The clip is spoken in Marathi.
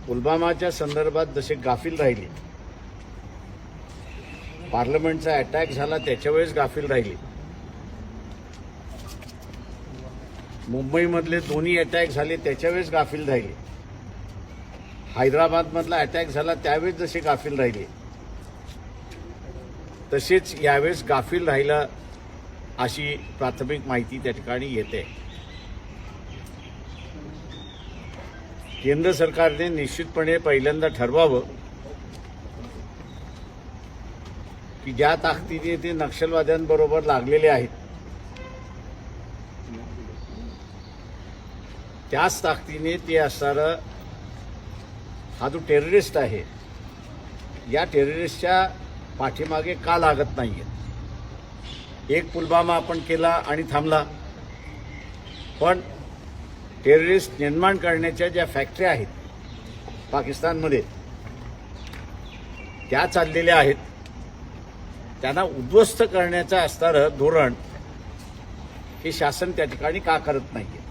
पुलवामाच्या संदर्भात जसे गाफील राहिले, पार्लमेंटचा अटॅक झाला त्याच्या वेळेस गाफील राहिले, मुंबईमधले दोन्ही अटॅक झाले त्याच्या वेळेस गाफील राहिले, हैदराबादमधला अटॅक झाला त्यावेळेस जसे गाफील राहिले, तसेच यावेळेस गाफील राहिला अशी प्राथमिक माहिती त्या ठिकाणी येते. केंद्र सरकारने निश्चितपणे पहिल्यांदा ठरवावं की ज्या ताकदीने ते नक्षलवाद्यांबरोबर लागलेले आहेत त्याच ताकदीने ते असणारं हा जो टेररिस्ट आहे या टेररिस्टच्या पाठीमागे का लागत नाहीये. एक पुलवामा आपण केला आणि थांबला, पण टेररिस्ट निर्माण करण्याच्या ज्या फॅक्टरी आहेत पाकिस्तानमध्ये त्या चाललेल्या आहेत, त्यांना उद्ध्वस्त करण्याचं असणारं धोरण हे शासन त्या ठिकाणी का करत नाहीये.